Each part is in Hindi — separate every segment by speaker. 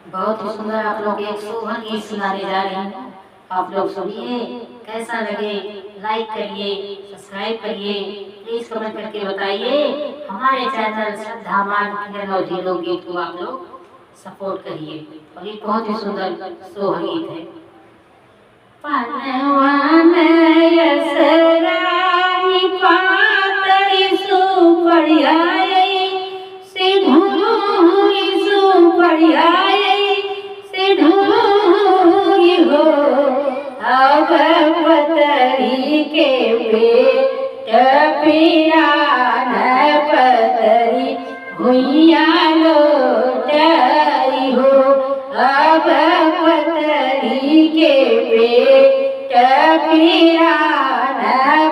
Speaker 1: बहुत ही सुंदर आप लोग एक शोभन गीत सुनाने जा रहे हैं। आप लोग सुनिए, कैसा लगे लाइक करिए, सब्सक्राइब करिए, प्लीज कमेंट करके बताइए। हमारे चैनल श्रद्धामान किरण लोकगीत को आप लोग सपोर्ट करिए। और ये बहुत ही सुंदर शोभन गीत है।
Speaker 2: पतरी के पेट पिरान पतरी भुइया लोटरी हो। अब पतरी के पेट पिरान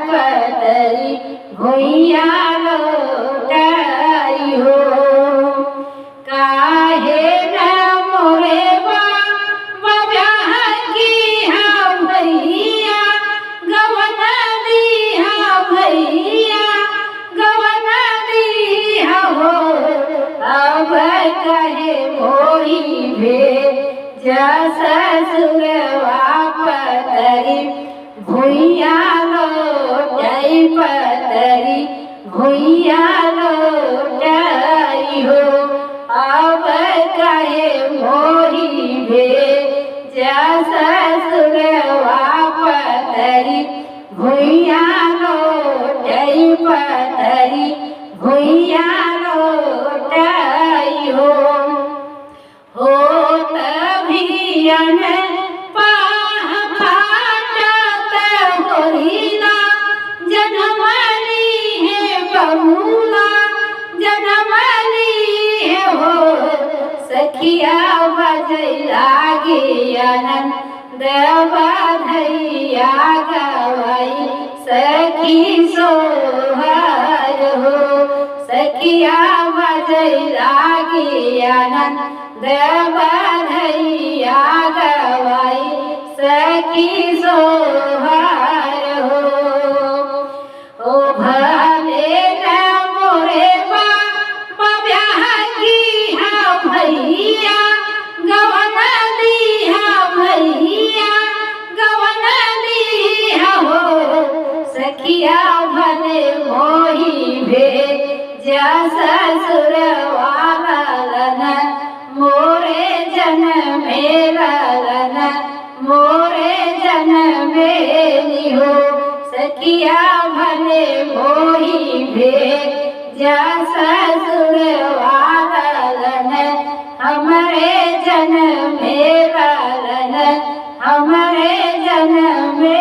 Speaker 2: पतरी भुइया लोटरी हो। काहे कहे मोही ससुरवा पतरी भुइया लोटई पतरी भुइया लोटई हो। अब कहे मोही ससुरवा पतरी भुइया लोटई पतरी भुइया लोटई हो। तभियन पाह फाटत होरिला जनमली है बहुला जनमली है हो। सखिया बजैला आनंद बधैया गवाई सखी सोहर हो। सखिया बजैला आनंद बधैया गवाई सखी सोहर हो। ओ भले न मोरे ब्याह की हा भैया गवन दिया भैया गवन दिया हो। सखिया भले मोही ससुरवा मोरे जनमे ललन मोरे जनमे हो। सखिया भले मोही ससुरवा हमरे जनमे ललन हमरे जनमे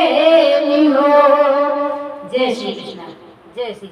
Speaker 2: हो। जय श्री कृष्ण। जय श्री